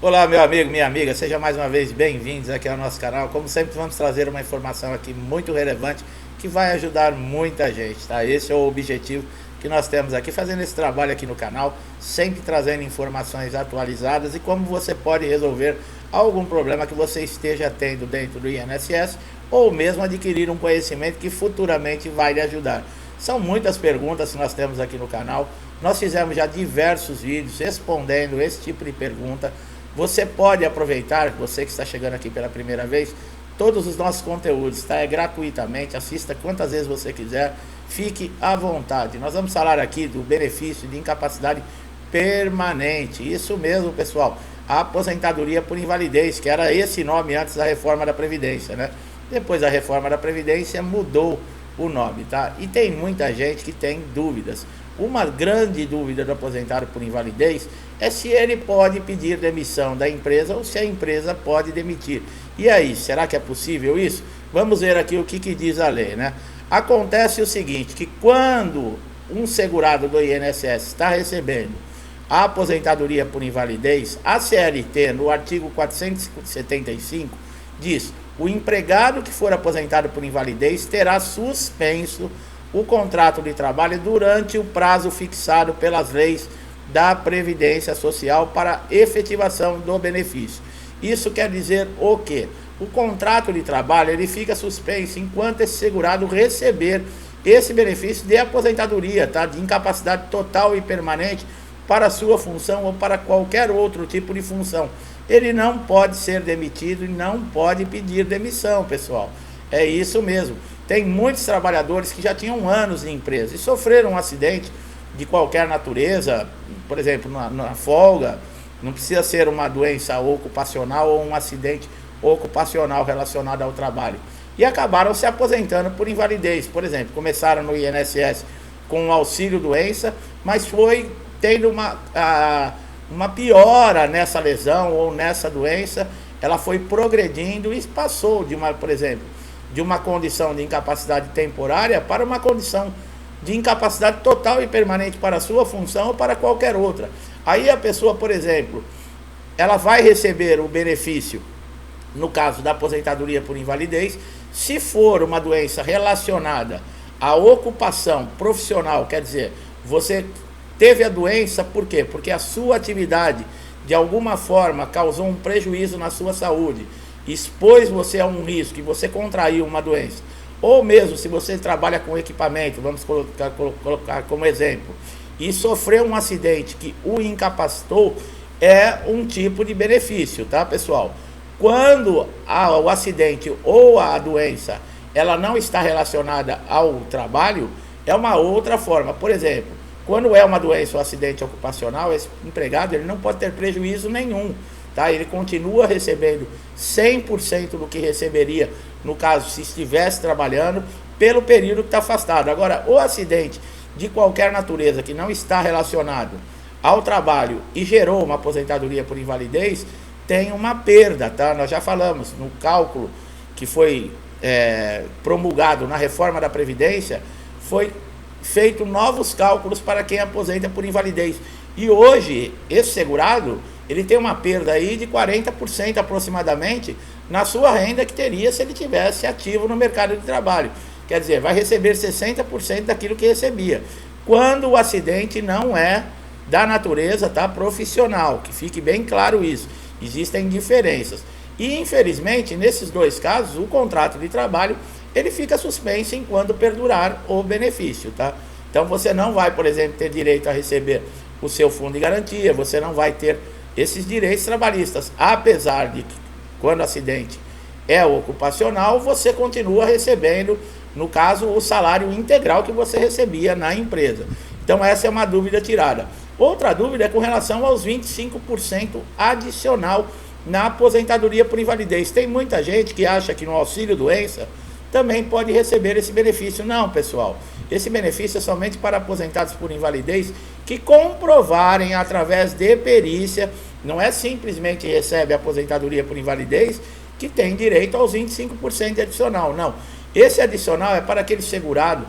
Olá, meu amigo, minha amiga, sejam mais uma vez bem-vindos aqui ao nosso canal. Como sempre, vamos trazer uma informação aqui muito relevante que vai ajudar muita gente, tá? Esse é o objetivo que nós temos aqui, fazendo esse trabalho aqui no canal, sempre trazendo informações atualizadas e como você pode resolver algum problema que você esteja tendo dentro do INSS ou mesmo adquirir um conhecimento que futuramente vai lhe ajudar. São muitas perguntas que nós temos aqui no canal, nós fizemos já diversos vídeos respondendo esse tipo de pergunta. Você pode aproveitar, você que está chegando aqui pela primeira vez, todos os nossos conteúdos, tá? É gratuitamente, assista quantas vezes você quiser, fique à vontade. Nós vamos falar aqui do benefício de incapacidade permanente, isso mesmo, pessoal, a aposentadoria por invalidez, que era esse nome antes da reforma da Previdência, né? Depois da reforma da Previdência mudou o nome, tá? E tem muita gente que tem dúvidas. Uma grande dúvida do aposentado por invalidez é se ele pode pedir demissão da empresa ou se a empresa pode demitir. E aí, será que é possível isso? Vamos ver aqui o que diz a lei, né? Acontece o seguinte, que quando um segurado do INSS está recebendo a aposentadoria por invalidez, a CLT, no artigo 475, diz: o empregado que for aposentado por invalidez terá suspenso o contrato de trabalho durante o prazo fixado pelas leis da Previdência Social para efetivação do benefício. Isso quer dizer o quê? O contrato de trabalho ele fica suspenso enquanto esse segurado receber esse benefício de aposentadoria, tá? De incapacidade total e permanente para sua função ou para qualquer outro tipo de função. Ele não pode ser demitido e não pode pedir demissão, pessoal. É isso mesmo. Tem muitos trabalhadores que já tinham anos em empresa e sofreram um acidente de qualquer natureza, por exemplo, na folga, não precisa ser uma doença ocupacional ou um acidente ocupacional relacionado ao trabalho. E acabaram se aposentando por invalidez. Por exemplo, começaram no INSS com o auxílio doença, mas foi tendo uma piora nessa lesão ou nessa doença, ela foi progredindo e passou de por exemplo, de uma condição de incapacidade temporária para uma condição de incapacidade total e permanente para a sua função ou para qualquer outra. Aí a pessoa, por exemplo, ela vai receber o benefício, no caso da aposentadoria por invalidez, se for uma doença relacionada à ocupação profissional, quer dizer, você teve a doença por quê? Porque a sua atividade de alguma forma causou um prejuízo na sua saúde, expôs você a um risco e você contraiu uma doença, ou mesmo se você trabalha com equipamento, vamos colocar como exemplo, e sofreu um acidente que o incapacitou, é um tipo de benefício, tá, pessoal? Quando o acidente ou a doença ela não está relacionada ao trabalho, é uma outra forma. Por exemplo, quando é uma doença ou acidente ocupacional, esse empregado ele não pode ter prejuízo nenhum, tá? Ele continua recebendo 100% do que receberia, no caso, se estivesse trabalhando, pelo período que está afastado. Agora, o acidente de qualquer natureza que não está relacionado ao trabalho e gerou uma aposentadoria por invalidez, tem uma perda, tá? Nós já falamos no cálculo que foi promulgado na reforma da Previdência, foi feito novos cálculos para quem aposenta por invalidez. E hoje, esse segurado, ele tem uma perda aí de 40% aproximadamente na sua renda que teria se ele tivesse ativo no mercado de trabalho. Quer dizer, vai receber 60% daquilo que recebia. Quando o acidente não é da natureza, tá, profissional, que fique bem claro isso. Existem diferenças. E, infelizmente, nesses dois casos, o contrato de trabalho ele fica suspenso enquanto perdurar o benefício, tá? Então você não vai, por exemplo, ter direito a receber o seu fundo de garantia, você não vai ter esses direitos trabalhistas, apesar de que quando o acidente é ocupacional, você continua recebendo, no caso, o salário integral que você recebia na empresa. Então essa é uma dúvida tirada. Outra dúvida é com relação aos 25% adicional na aposentadoria por invalidez. Tem muita gente que acha que no auxílio doença também pode receber esse benefício. Não, pessoal, esse benefício é somente para aposentados por invalidez que comprovarem através de perícia, não é simplesmente recebe a aposentadoria por invalidez que tem direito aos 25% de adicional, não. Esse adicional é para aquele segurado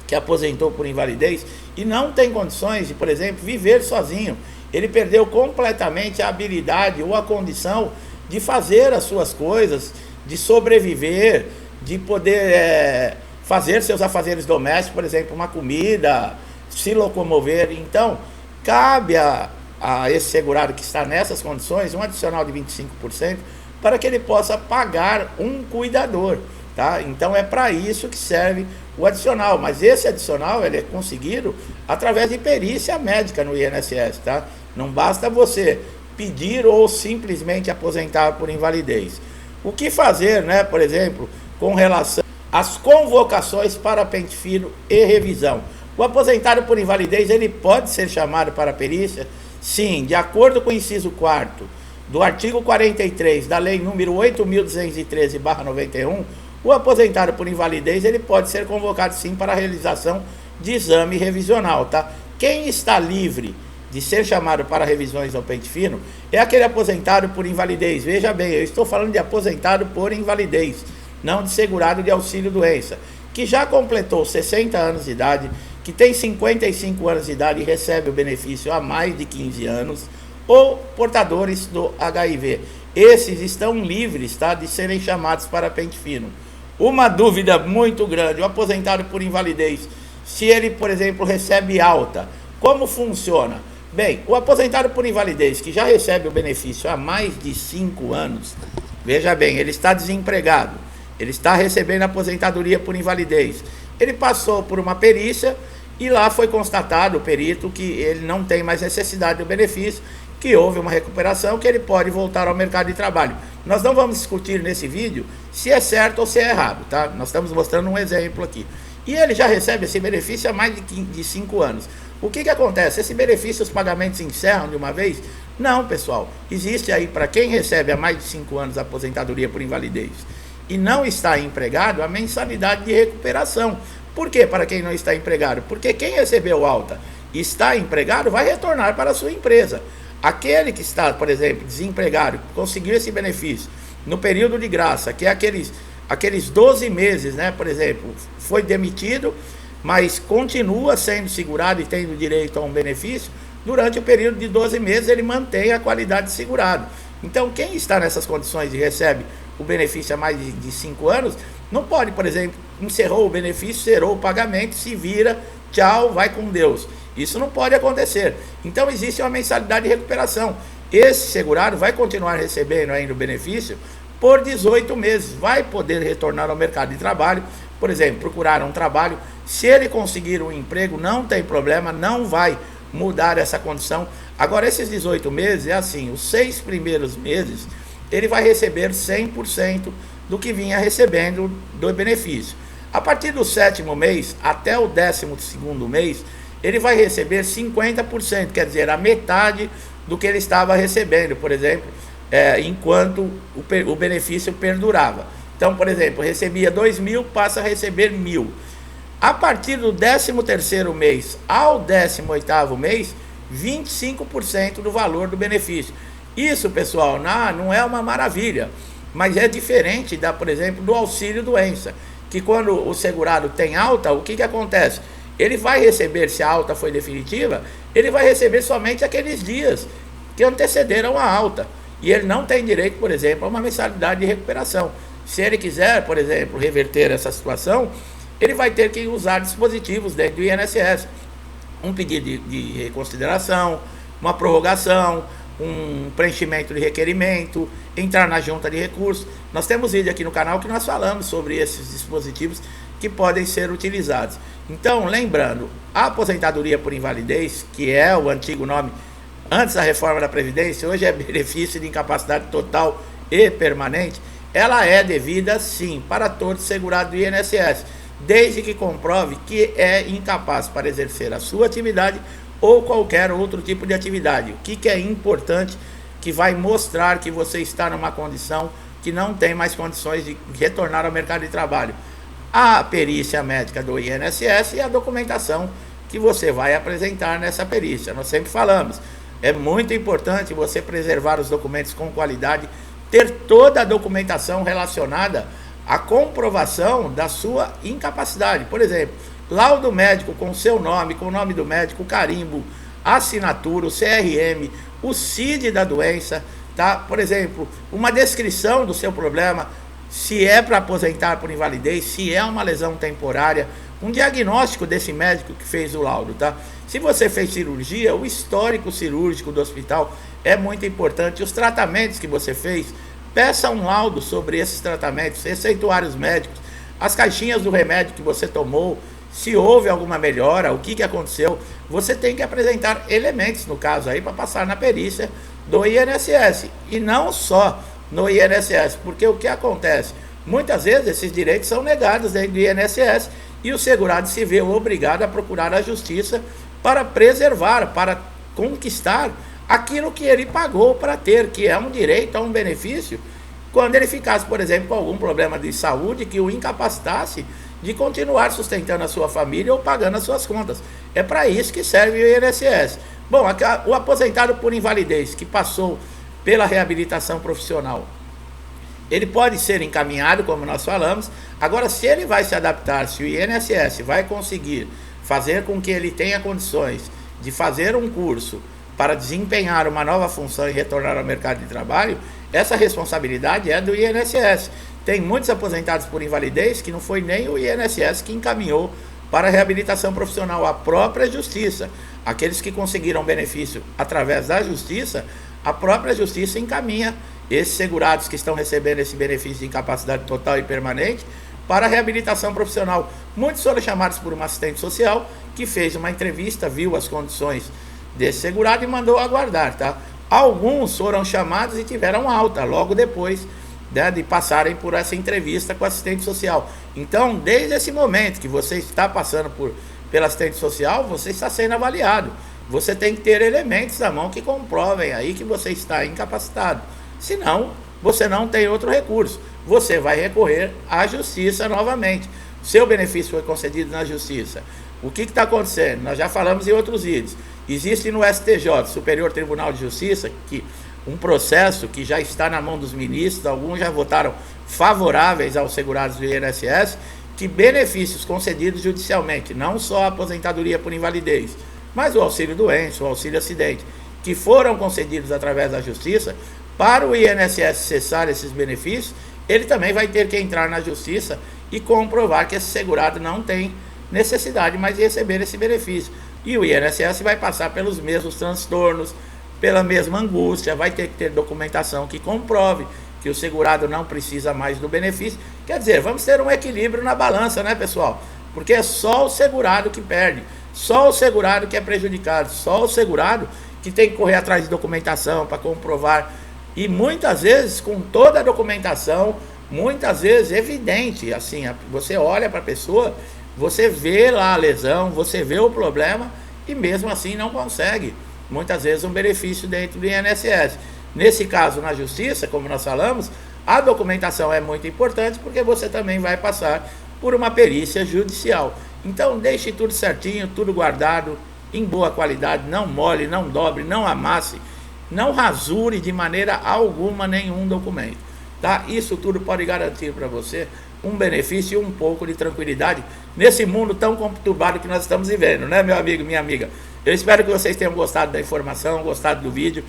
que aposentou por invalidez e não tem condições de, por exemplo, viver sozinho ele perdeu completamente a habilidade ou a condição de fazer as suas coisas, de sobreviver, de poder fazer seus afazeres domésticos, por exemplo, uma comida, se locomover. Então, cabe a esse segurado que está nessas condições um adicional de 25% para que ele possa pagar um cuidador, tá? Então é para isso que serve o adicional, mas esse adicional ele é conseguido através de perícia médica no INSS, tá? Não basta você pedir ou simplesmente aposentar por invalidez. O que fazer, né, por exemplo, com relação às convocações para pente fino e revisão? O aposentado por invalidez, ele pode ser chamado para a perícia? Sim, de acordo com o inciso 4º do artigo 43 da lei número 8.213/91, o aposentado por invalidez, ele pode ser convocado sim para a realização de exame revisional, tá? Quem está livre de ser chamado para revisões ao pente fino é aquele aposentado por invalidez. Veja bem, eu estou falando de aposentado por invalidez, não de segurado de auxílio-doença, que já completou 60 anos de idade, que tem 55 anos de idade e recebe o benefício há mais de 15 anos, ou portadores do HIV. Esses estão livres, tá, de serem chamados para pente fino. Uma dúvida muito grande: o aposentado por invalidez, se ele, por exemplo, recebe alta, como funciona? Bem, o aposentado por invalidez que já recebe o benefício há mais de 5 anos, veja bem, ele está desempregado, ele está recebendo aposentadoria por invalidez, ele passou por uma perícia e lá foi constatado, o perito, que ele não tem mais necessidade do benefício, que houve uma recuperação, que ele pode voltar ao mercado de trabalho. Nós não vamos discutir nesse vídeo se é certo ou se é errado, tá? Nós estamos mostrando um exemplo aqui. E ele já recebe esse benefício há mais de 5 anos. O que acontece? Esse benefício, os pagamentos encerram de uma vez? Não, pessoal. Existe aí, para quem recebe há mais de 5 anos a aposentadoria por invalidez e não está empregado, a mensalidade de recuperação. Por que para quem não está empregado? Porque quem recebeu alta e está empregado vai retornar para a sua empresa. Aquele que está, por exemplo, desempregado, conseguiu esse benefício no período de graça, que é aqueles 12 meses, né, por exemplo, foi demitido, mas continua sendo segurado e tendo direito a um benefício, durante o período de 12 meses ele mantém a qualidade de segurado. Então, quem está nessas condições e recebe o benefício há mais de 5 anos, não pode, por exemplo, encerrou o benefício, zerou o pagamento, se vira, tchau, vai com Deus. Isso não pode acontecer. Então existe uma mensalidade de recuperação. Esse segurado vai continuar recebendo ainda o benefício por 18 meses. Vai poder retornar ao mercado de trabalho, por exemplo, procurar um trabalho. Se ele conseguir um emprego, não tem problema, não vai mudar essa condição. Agora, esses 18 meses é assim: os 6 primeiros meses ele vai receber 100% do que vinha recebendo do benefício. A partir do 7º mês até o 12º mês, ele vai receber 50%, quer dizer, a metade do que ele estava recebendo, por exemplo, enquanto o benefício perdurava. Então, por exemplo, recebia 2.000, passa a receber 1.000. A partir do 13º mês ao 18º mês, 25% do valor do benefício. Isso, pessoal, não é uma maravilha, mas é diferente, por exemplo, do auxílio-doença, que quando o segurado tem alta, o que acontece? Ele vai receber, se a alta foi definitiva, ele vai receber somente aqueles dias que antecederam a alta. E ele não tem direito, por exemplo, a uma mensalidade de recuperação. Se ele quiser, por exemplo, reverter essa situação, ele vai ter que usar dispositivos dentro do INSS. Um pedido de reconsideração, uma prorrogação, um preenchimento de requerimento, entrar na junta de recursos. Nós temos vídeo aqui no canal que nós falamos sobre esses dispositivos que podem ser utilizados. Então, lembrando, a aposentadoria por invalidez, que é o antigo nome antes da reforma da Previdência, hoje é benefício de incapacidade total e permanente, ela é devida sim para todo segurado do INSS, desde que comprove que é incapaz para exercer a sua atividade ou qualquer outro tipo de atividade. O que é importante, que vai mostrar que você está numa condição que não tem mais condições de retornar ao mercado de trabalho. A perícia médica do INSS e a documentação que você vai apresentar nessa perícia. Nós sempre falamos, é muito importante você preservar os documentos com qualidade, ter toda a documentação relacionada à comprovação da sua incapacidade. Por exemplo, laudo médico com seu nome, com o nome do médico, carimbo, a assinatura, o CRM, o CID da doença, tá? Por exemplo, uma descrição do seu problema, se é para aposentar por invalidez, se é uma lesão temporária, um diagnóstico desse médico que fez o laudo, tá? Se você fez cirurgia, o histórico cirúrgico do hospital é muito importante. Os tratamentos que você fez, peça um laudo sobre esses tratamentos, receituários médicos, as caixinhas do remédio que você tomou, se houve alguma melhora, o que aconteceu. Você tem que apresentar elementos, no caso aí, para passar na perícia do INSS. E não só no INSS, porque o que acontece? Muitas vezes esses direitos são negados dentro do INSS e o segurado se vê obrigado a procurar a justiça para preservar, para conquistar aquilo que ele pagou para ter, que é um direito a um benefício, quando ele ficasse, por exemplo, com algum problema de saúde que o incapacitasse de continuar sustentando a sua família ou pagando as suas contas. É para isso que serve o INSS. Bom, o aposentado por invalidez que passou pela reabilitação profissional, ele pode ser encaminhado, como nós falamos. Agora, se ele vai se adaptar, se o INSS vai conseguir fazer com que ele tenha condições de fazer um curso para desempenhar uma nova função e retornar ao mercado de trabalho, essa responsabilidade é do INSS. Tem muitos aposentados por invalidez que não foi nem o INSS que encaminhou para a reabilitação profissional, a própria justiça. Aqueles que conseguiram benefício através da justiça, a própria justiça encaminha esses segurados que estão recebendo esse benefício de incapacidade total e permanente para a reabilitação profissional. Muitos foram chamados por uma assistente social que fez uma entrevista, viu as condições desse segurado e mandou aguardar, tá? Alguns foram chamados e tiveram alta logo depois, né, de passarem por essa entrevista com a assistente social. Então, desde esse momento que você está passando pela assistente social, você está sendo avaliado. Você tem que ter elementos na mão que comprovem aí que você está incapacitado. Senão, você não tem outro recurso. Você vai recorrer à justiça novamente. Seu benefício foi concedido na justiça. O que está acontecendo? Nós já falamos em outros vídeos. Existe no STJ, Superior Tribunal de Justiça, um processo que já está na mão dos ministros, alguns já votaram favoráveis aos segurados do INSS, que benefícios concedidos judicialmente, não só a aposentadoria por invalidez, mas o auxílio doença, o auxílio acidente, que foram concedidos através da justiça, para o INSS cessar esses benefícios, ele também vai ter que entrar na justiça e comprovar que esse segurado não tem necessidade mais de receber esse benefício. E o INSS vai passar pelos mesmos transtornos, pela mesma angústia, vai ter que ter documentação que comprove que o segurado não precisa mais do benefício. Quer dizer, vamos ter um equilíbrio na balança, né, pessoal? Porque é só o segurado que perde, só o segurado que é prejudicado, só o segurado que tem que correr atrás de documentação para comprovar. E muitas vezes, com toda a documentação, muitas vezes evidente, assim, você olha para a pessoa, você vê lá a lesão, você vê o problema e mesmo assim não consegue, muitas vezes, um benefício dentro do INSS. Nesse caso, na justiça, como nós falamos, a documentação é muito importante porque você também vai passar por uma perícia judicial. Então, deixe tudo certinho, tudo guardado, em boa qualidade, não mole, não dobre, não amasse, não rasure de maneira alguma nenhum documento, tá? Isso tudo pode garantir para você um benefício e um pouco de tranquilidade nesse mundo tão conturbado que nós estamos vivendo, né, meu amigo, minha amiga? Eu espero que vocês tenham gostado da informação, gostado do vídeo.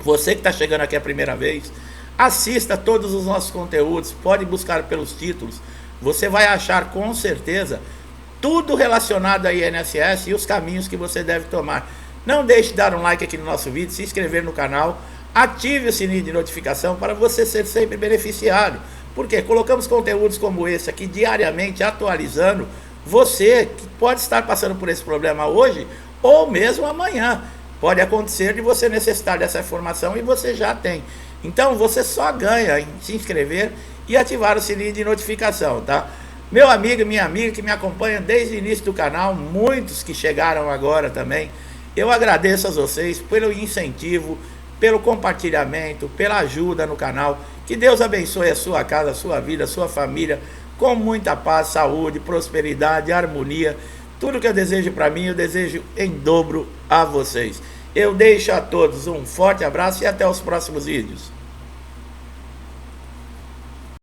Você que está chegando aqui a primeira vez, assista todos os nossos conteúdos, pode buscar pelos títulos, você vai achar com certeza tudo relacionado a INSS e os caminhos que você deve tomar. Não deixe de dar um like aqui no nosso vídeo, se inscrever no canal, ative o sininho de notificação para você ser sempre beneficiado. Porque colocamos conteúdos como esse aqui diariamente, atualizando você que pode estar passando por esse problema hoje ou mesmo amanhã. Pode acontecer de você necessitar dessa informação e você já tem. Então você só ganha em se inscrever e ativar o sininho de notificação, tá? Meu amigo e minha amiga que me acompanham desde o início do canal, muitos que chegaram agora também, eu agradeço a vocês pelo incentivo, pelo compartilhamento, pela ajuda no canal. Que Deus abençoe a sua casa, a sua vida, a sua família, com muita paz, saúde, prosperidade, harmonia. Tudo que eu desejo para mim, eu desejo em dobro a vocês. Eu deixo a todos um forte abraço e até os próximos vídeos.